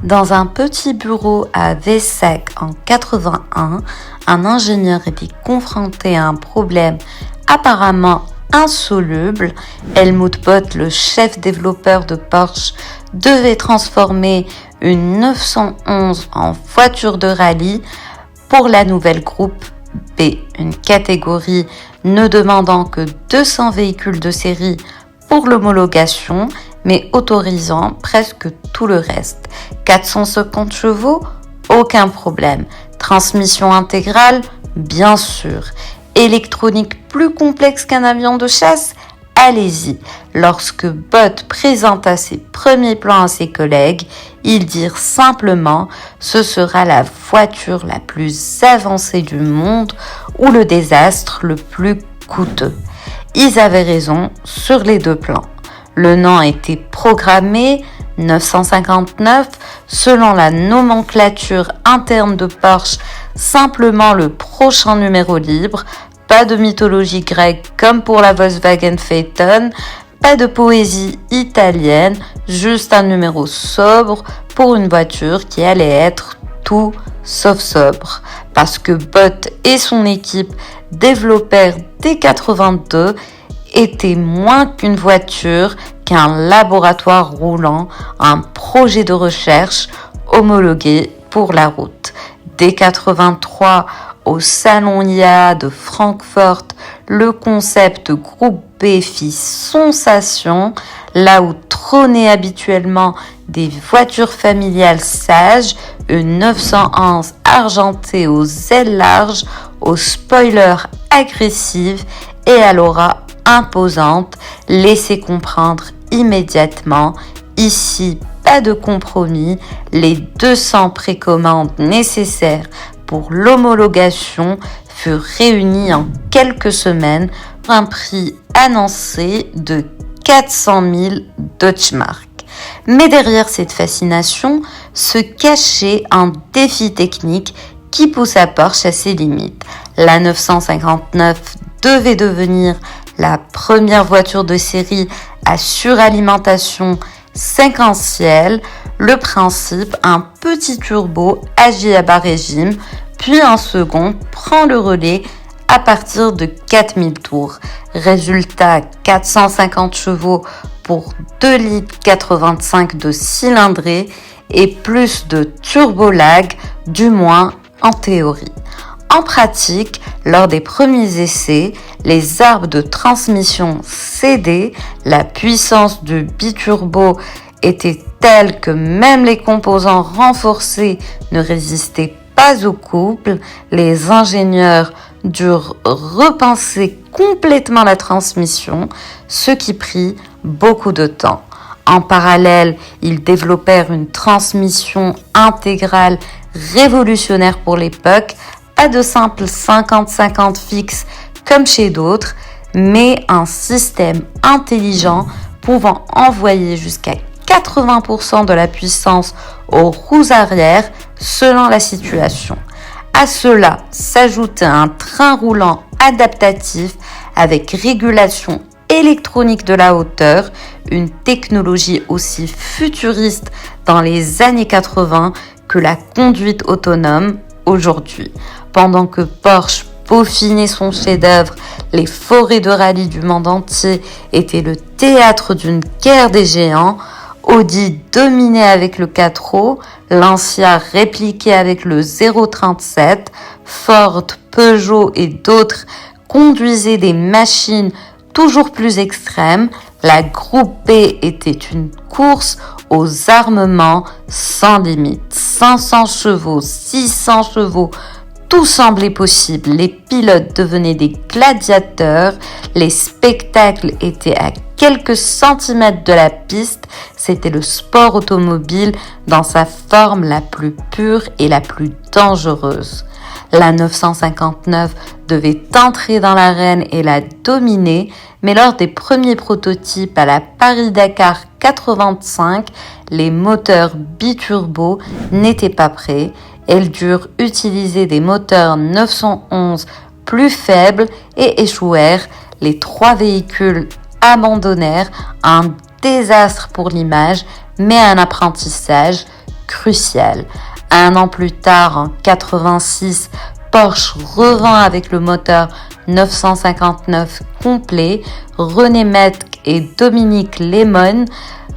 Dans un petit bureau à Wessex en 81, un ingénieur était confronté à un problème apparemment insoluble. Helmut Bott, le chef développeur de Porsche, devait transformer une 911 en voiture de rallye pour la nouvelle groupe B, une catégorie ne demandant que 200 véhicules de série pour l'homologation, mais autorisant presque tout le reste. 450 chevaux, aucun problème. Transmission intégrale, bien sûr. Électronique plus complexe qu'un avion de chasse, allez-y. Lorsque Bott présenta ses premiers plans à ses collègues, ils dirent simplement « ce sera la voiture la plus avancée du monde ou le désastre le plus coûteux ». Ils avaient raison sur les deux plans. Le nom a été programmé 959 selon la nomenclature interne de Porsche, simplement le prochain numéro libre, pas de mythologie grecque comme pour la Volkswagen Phaeton, pas de poésie italienne, juste un numéro sobre pour une voiture qui allait être tout sauf sobre. Parce que Bott et son équipe développèrent dès 82 était moins qu'une voiture, qu'un laboratoire roulant, un projet de recherche homologué pour la route. Dès 83, au Salon IAA de Francfort, le concept Groupe B fit sensation, là où trônaient habituellement des voitures familiales sages, une 911 argentée aux ailes larges, aux spoilers agressifs et à l'aura imposante, laissait comprendre immédiatement, ici pas de compromis, les 200 précommandes nécessaires pour l'homologation furent réunies en quelques semaines pour un prix annoncé de 400 000 Deutschmark. Mais derrière cette fascination se cachait un défi technique qui poussa Porsche à ses limites. La 959 devait devenir la première voiture de série à suralimentation séquentielle. Le principe, un petit turbo agi à bas régime, puis un second prend le relais à partir de 4000 tours. Résultat, 450 chevaux pour 2,85 litres de cylindrée et plus de turbo-lag, du moins en théorie. En pratique, lors des premiers essais, les arbres de transmission cédaient, la puissance du biturbo était telle que même les composants renforcés ne résistaient pas au couple. Les ingénieurs durent repenser complètement la transmission, ce qui prit beaucoup de temps. En parallèle, ils développèrent une transmission intégrale révolutionnaire pour l'époque, pas de simple 50-50 fixe comme chez d'autres, mais un système intelligent pouvant envoyer jusqu'à 80% de la puissance aux roues arrière selon la situation. À cela s'ajoutait un train roulant adaptatif avec régulation électronique de la hauteur, une technologie aussi futuriste dans les années 80 que la conduite autonome aujourd'hui. Pendant que Porsche peaufinait son chef-d'œuvre, les forêts de rallye du monde entier étaient le théâtre d'une guerre des géants. Audi dominait avec le 4 Lancia répliquait avec le 037, Ford, Peugeot et d'autres conduisaient des machines toujours plus extrêmes. La Groupe B était une course aux armements sans limite. 500 chevaux, 600 chevaux, tout semblait possible. Les pilotes devenaient des gladiateurs. Les spectacles étaient à quelques centimètres de la piste. C'était le sport automobile dans sa forme la plus pure et la plus dangereuse. La 959 devait entrer dans l'arène et la dominer, mais lors des premiers prototypes à la Paris-Dakar 85, les moteurs biturbo n'étaient pas prêts. Elles durent utiliser des moteurs 911 plus faibles et échouèrent. Les 3 véhicules abandonnèrent, un désastre pour l'image, mais un apprentissage. crucial. Un an plus tard, en 86, Porsche revint avec le moteur 959 complet. René Metcalfe et Dominique Lemon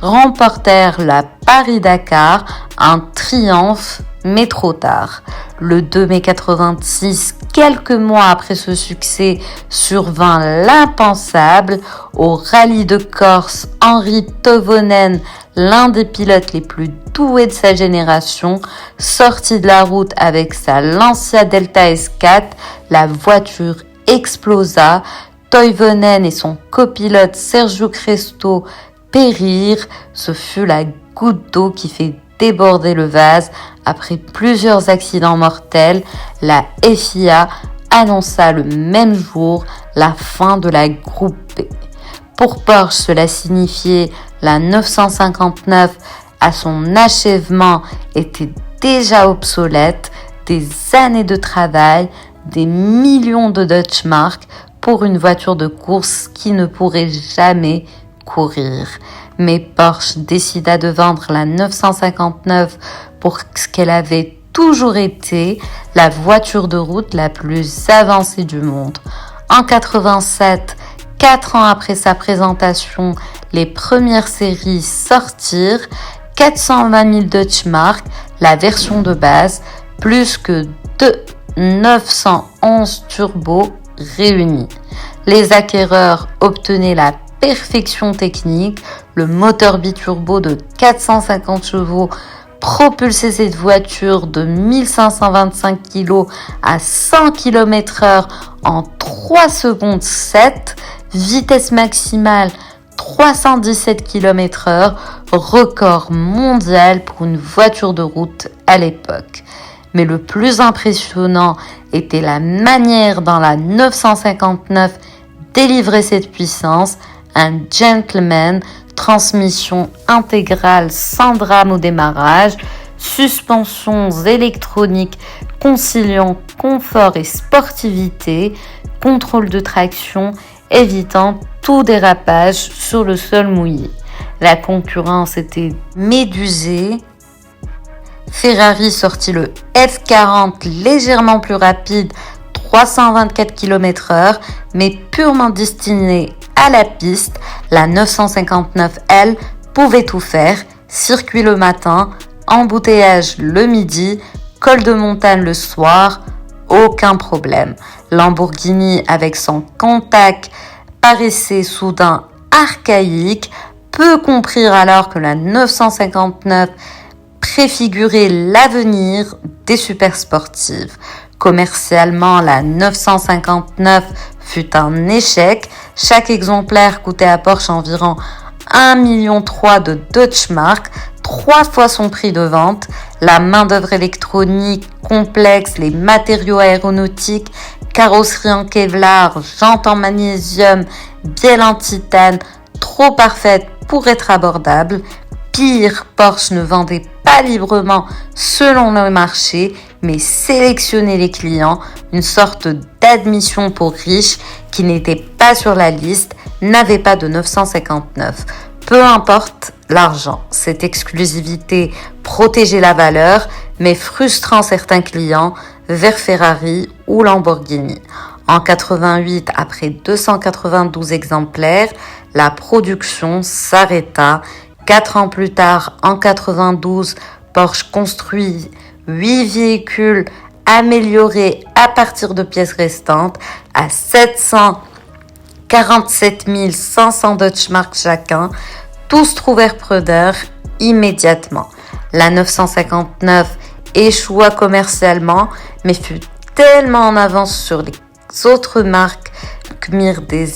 remportèrent la Paris-Dakar, un triomphe mais trop tard. Le 2 mai 86, quelques mois après ce succès, survint l'impensable. Au rallye de Corse, Henri Toivonen, l'un des pilotes les plus doués de sa génération, sortit de la route avec sa Lancia Delta S4. La voiture explosa. Toivonen et son copilote Sergio Cresto périrent. Ce fut la goutte d'eau qui fait déborder le vase. Après plusieurs accidents mortels, la FIA annonça le même jour la fin de la groupe B. Pour Porsche, cela signifiait la 959 à son achèvement était déjà obsolète, des années de travail, des millions de Deutschmark pour une voiture de course qui ne pourrait jamais courir. Mais Porsche décida de vendre la 959 pour ce qu'elle avait toujours été, la voiture de route la plus avancée du monde. En 87, 4 ans après sa présentation, les premières séries sortirent, 420 000 Deutschmark, la version de base, plus que 911 turbos réunis. Les acquéreurs obtenaient la perfection technique, le moteur biturbo de 450 chevaux propulsait cette voiture de 1525 kg à 100 km/h en 3 secondes 7, vitesse maximale 317 km/h, record mondial pour une voiture de route à l'époque. Mais le plus impressionnant était la manière dont la 959 délivrait cette puissance, un gentleman, transmission intégrale sans drame au démarrage, suspensions électroniques conciliant confort et sportivité, contrôle de traction, évitant tout dérapage sur le sol mouillé. La concurrence était médusée. Ferrari sortit le F40 légèrement plus rapide, 324 km/h, mais purement destiné à la piste. La 959, elle, pouvait tout faire. Circuit le matin, embouteillage le midi, col de montagne le soir, aucun problème. Lamborghini, avec son Contact, paraissait soudain archaïque. Peu comprirent alors que la 959 préfigurait l'avenir des supersportives. Commercialement, la 959 fut un échec. Chaque exemplaire coûtait à Porsche environ 1,3 million de Deutschmark, 3 fois son prix de vente. La main-d'œuvre électronique complexe, les matériaux aéronautiques, carrosserie en Kevlar, jantes en magnésium, bielle en titane, trop parfaite pour être abordable. Pire, Porsche ne vendait pas librement selon le marché, mais sélectionnait les clients, une sorte d'admission pour riches qui n'étaient pas sur la liste, n'avaient pas de 959. Peu importe l'argent, cette exclusivité protégeait la valeur, mais frustrant certains clients vers Ferrari ou Lamborghini. En 88, après 292 exemplaires, la production s'arrêta. 4 ans plus tard, en 92, Porsche construit 8 véhicules améliorés à partir de pièces restantes à 747 500 Deutschmark chacun. Tous trouvèrent preneur immédiatement. La 959 échoua commercialement, mais fut tellement en avance sur les autres marques que mirent des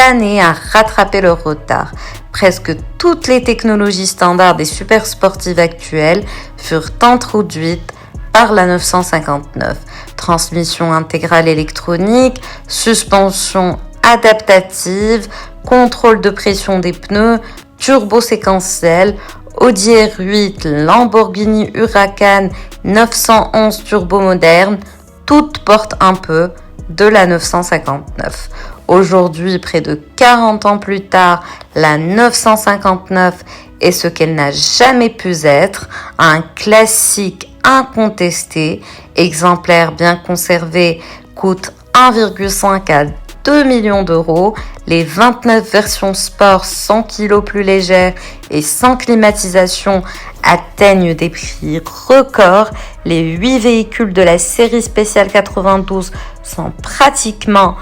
années à rattraper leur retard. Presque toutes les technologies standards des supersportives actuelles furent introduites par la 959. Transmission intégrale électronique, suspension adaptative, contrôle de pression des pneus, turbo séquentiel, Audi R8, Lamborghini Huracan 911 turbo moderne, toutes portent un peu de la 959. Aujourd'hui, près de 40 ans plus tard, la 959 est ce qu'elle n'a jamais pu être, un classique incontesté, exemplaire bien conservé, coûte 1,5 à 2 millions d'euros. Les 29 versions sport 100 kg plus légères et sans climatisation atteignent des prix records. Les 8 véhicules de la série spéciale 92 sont pratiquement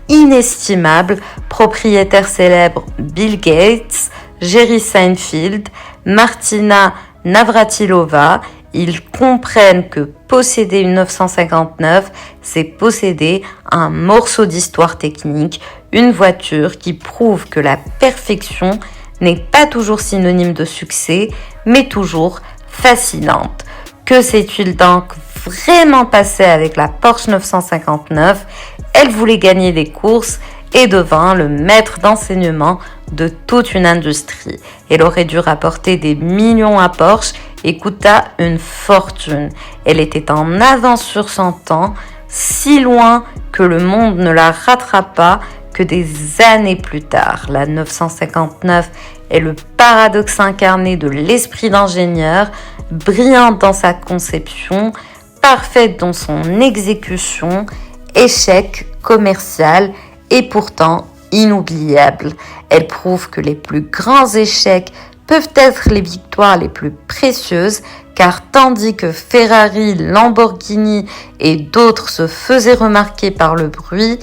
inestimables. Propriétaires célèbres Bill Gates, Jerry Seinfeld, Martina Navratilova, ils comprennent que posséder une 959, c'est posséder un morceau d'histoire technique, une voiture qui prouve que la perfection n'est pas toujours synonyme de succès, mais toujours fascinante. Que s'est-il donc vraiment passé avec la Porsche 959 ? Elle voulait gagner des courses et devint le maître d'enseignement de toute une industrie. Elle aurait dû rapporter des millions à Porsche et coûta une fortune. Elle était en avance sur son temps, si loin que le monde ne la rattrapa que des années plus tard. La 959 est le paradoxe incarné de l'esprit d'ingénieur, brillante dans sa conception, parfaite dans son exécution, échec commercial et pourtant inoubliable. Elle prouve que les plus grands échecs peuvent être les victoires les plus précieuses, car tandis que Ferrari, Lamborghini et d'autres se faisaient remarquer par le bruit,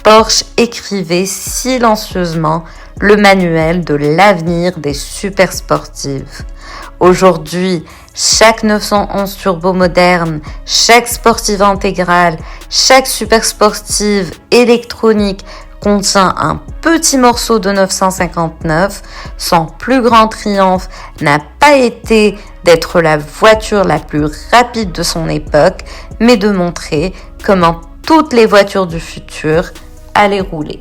Porsche écrivait silencieusement le manuel de l'avenir des supersportives. Aujourd'hui, chaque 911 turbo moderne, chaque sportive intégrale, chaque supersportive électronique contient un petit morceau de 959. Son plus grand triomphe n'a pas été d'être la voiture la plus rapide de son époque, mais de montrer comment toutes les voitures du futur allaient rouler.